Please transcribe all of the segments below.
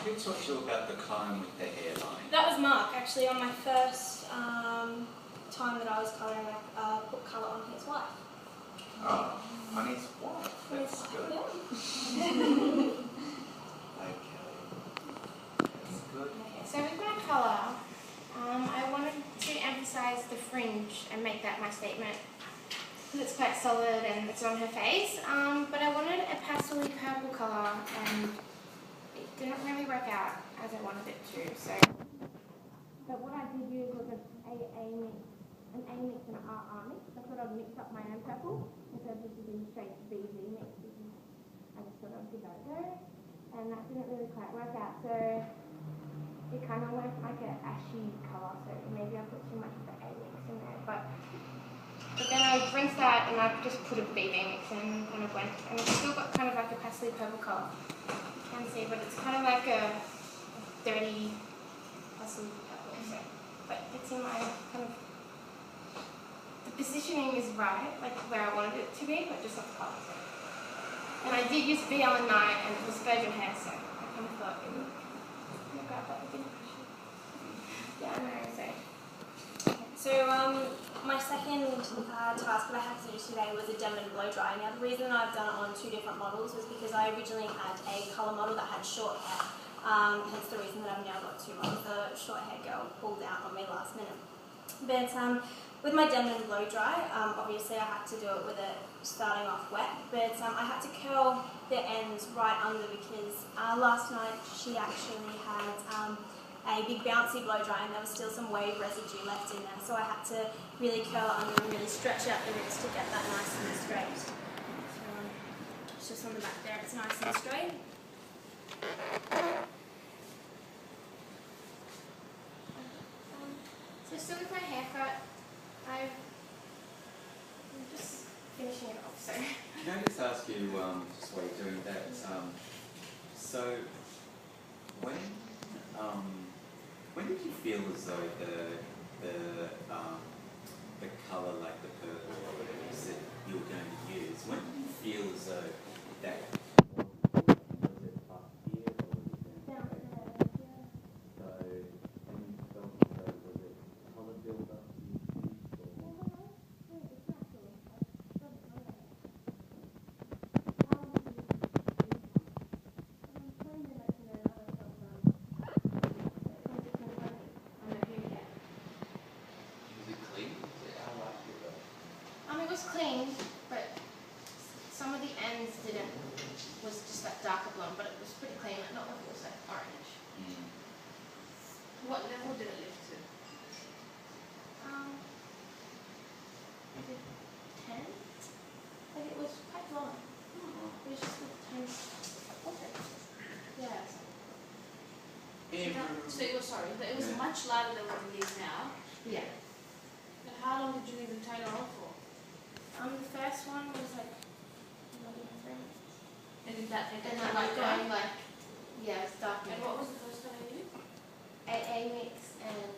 Who taught you about the climb with the hairline? That was Mark, actually, on my first time that I was colouring, I put colour on his wife. Oh, on his wife. That's good. Yeah. Okay. That's good. Okay, so with my colour, I wanted to emphasise the fringe and make that my statement. Because it's quite solid and it's on her face. But I wanted a pastel purple colour and it didn't really work out as I wanted it to. So, but what I did use was an A mix and an RR mix. I thought I'd mix up my own purple instead of just using straight BZ mix. I just thought I'd give that a go. And that didn't really quite work out. So it kind of went like an ashy colour. So maybe I put too much of the A mix in there. But then I rinsed that and I just put a BB mix in and kind of went. And it's still got kind of like a pastel purple colour. You can see, but it's kind of like a dirty pastel purple. So, but it's in my kind of, the positioning is right, like where I wanted it to be, but just not the colour. So. And I did use BL9 and it was virgin hair, so I kind of thought it would grab that again. Yeah, I know, so. My second task that I had to do today was a Denman blow dry. Now the reason I've done it on two different models was because I originally had a colour model that had short hair, hence the reason that I've now got two models. The short hair girl pulled out on me last minute. But with my Denman blow dry, obviously I had to do it with it starting off wet, but I had to curl the ends right under because last night she actually had a big bouncy blow dry and there was still some wave residue left in there, so I had to really curl it under and really stretch out the roots to get that nice and straight. So it's just on the back there, it's nice and straight. So still with my haircut, I'm just finishing it off. So Can I just ask you, just while you're doing that, so when did you feel as though the colour, like the purple or whatever you said you were going to use, when did you feel as though that was it up here or was it down here? So when you felt as though, was it colour build up to your cheeks or? It was clean, but some of the ends didn't, was just that darker blonde, but it was pretty clean, not like it was like orange. What level did it lift to? I did 10. Like it was quite blonde. It was just a tiny. Okay. Yeah. So it was, sorry, but it was much lighter than what it is now. Yeah. And how long did you leave the toner on for? The first one was like 11 minutes. And did that take And a then light like going down? like, yeah, it's dark. And what was the first one you used? A mix and,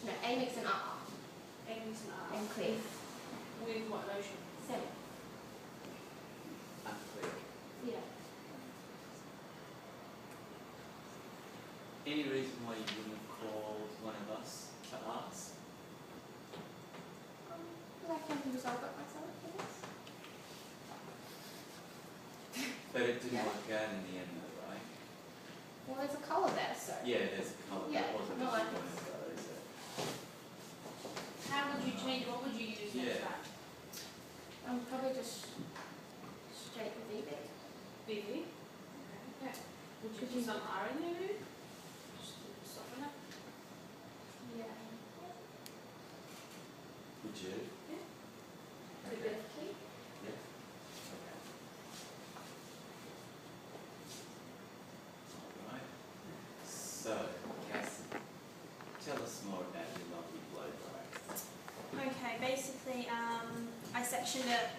no, A mix and RR. Amy's and R. And clear. With what lotion? 7. Unclear. Yeah. Any reason why you wouldn't have called one of us to ask? I can resolve it myself, I guess. But it didn't Yeah. work out in the end though, right? Well, there's a colour there, so. Yeah, there's a colour Yeah, that wasn't no, as I you think wanted though, is it? How would you change? What would you use next Yeah. time? Probably just straight with VB. BB? Okay. Would you put some R in there, maybe? Just to soften it? Yeah. Would you? Yeah. Okay. Key. Yeah. Okay. Alright. So, Cassie, tell us more about your lovely blow dry. Okay, basically I sectioned it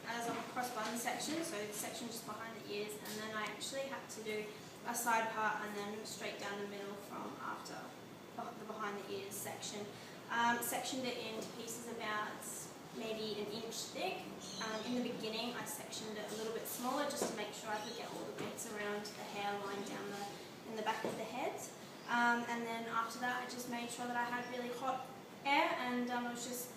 as a crossbutton section, so the section just behind the ears, and then I actually had to do a side part and then straight down the middle from after the behind the ears section. Sectioned it into pieces about maybe an inch thick. In the beginning I sectioned it a little bit smaller just to make sure I could get all the bits around the hairline down in the back of the and then after that I just made sure that I had really hot air, and I was just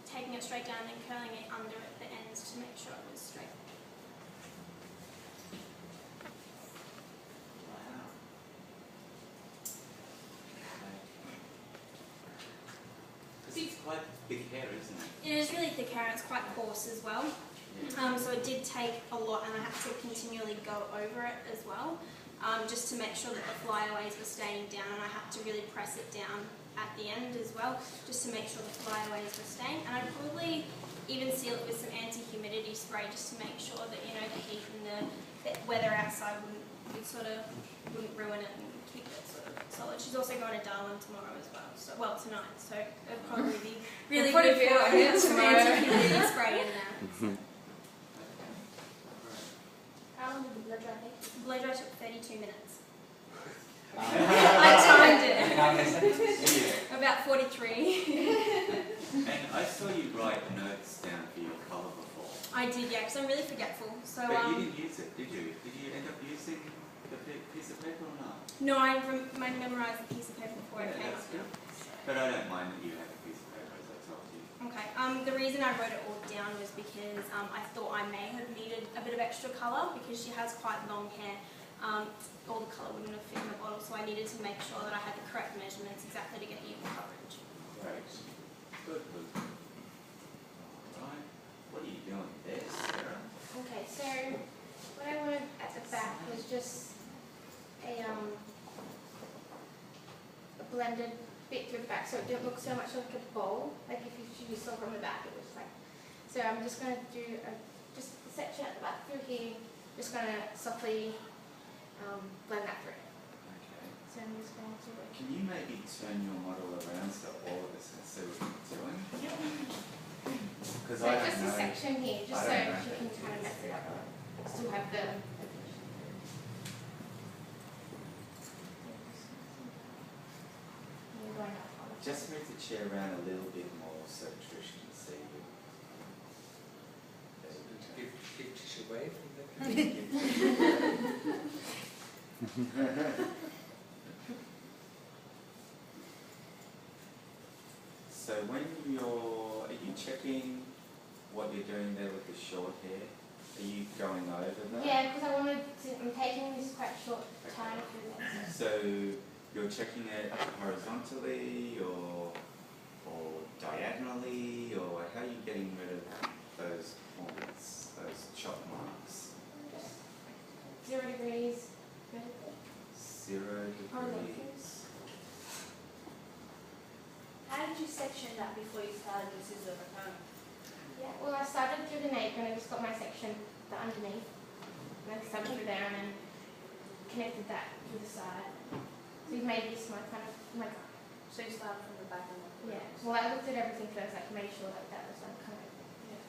taking it straight down and curling it under at the ends to make sure it was straight. Wow. Because it's quite big hair, isn't it? It is really thick hair and it's quite coarse as well. So it did take a lot, and I had to continually go over it as well, just to make sure that the flyaways were staying down, and I had to really press it down at the end as well, just to make sure the flyaways were staying. And I'd probably even seal it with some anti-humidity spray, just to make sure that, you know, the heat and the weather outside wouldn't ruin it and keep it sort of solid. She's also going to Darwin tomorrow as well, so tonight, so it'd probably be really good for some anti-humidity spray in there. How long did the blood dry take? Blow dry took 32 minutes. Yeah. I timed it. Yeah. About 43. And I saw you write notes down for your colour before. I did, yeah, because I'm really forgetful. So But you didn't use it, did you? Did you end up using the piece of paper or not? no, I memorised the piece of paper before it came That's up. good. But I don't mind that you have a piece of paper, as I told you. Okay. The reason I wrote it all down was because I thought I may have needed a bit of extra colour, because she has quite long hair. All the colour wouldn't have fit in the bottle, so I needed to make sure that I had the correct measurements exactly to get even coverage. Great. Good, good. Alright. What are you doing there, Sarah? Okay, so what I wanted at the back was just a blended bit through the back, so it didn't look so much like a bowl, like if you saw from the back, it was like. So I'm just going to do just a section at the back through here, just going to softly blend that through. Okay. So I'm just going to. Can you maybe turn your model around so all of us can see what you're doing? Because So I don't just a know. section here, just I so don't know she can that. kind of mess it up. Still have the. Just move the chair around a little bit more so Trish can see you. There you Give Tish away from the So when are you checking what you're doing there with the short hair? Are you going over that? Yeah, because I wanted to. I'm taking this quite short time through this. So you're checking it horizontally or diagonally, or how are you getting rid of those points, those chop marks? 0 degrees. 0 degrees. How did you section that before you started your scissors at home? Yeah, well, I started through the nape and I just got my section the underneath. And I started through there and then connected that to the side. So you've made this my kind of my. So you started from the back and the front. Yeah. Well, I looked at everything first, like made sure that that was like kind of. Yeah.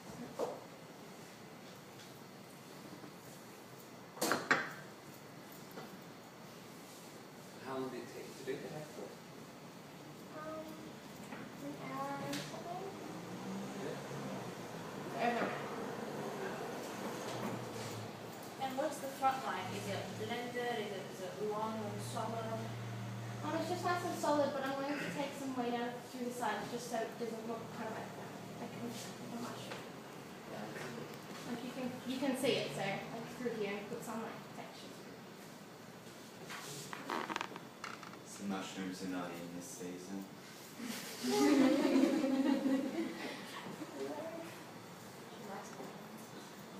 How long did it take to do the hair for? An hour and something. Yeah. Over. And what's the front line? Is it blended? Is it long and solid? It's just nice and solid, but I'm going to take some weight out through the sides just so it doesn't look kind of like that. Like I'm not sure. Like you can see it, so like through here and put some like texture. Some mushrooms are not in this season.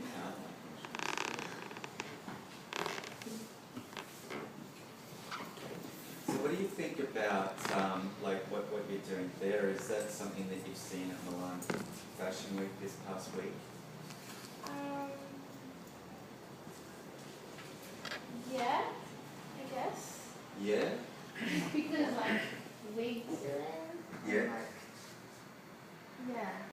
Yeah. So what do you think about like what you're doing there? Is that something that you've seen at Milan Fashion Week this past week?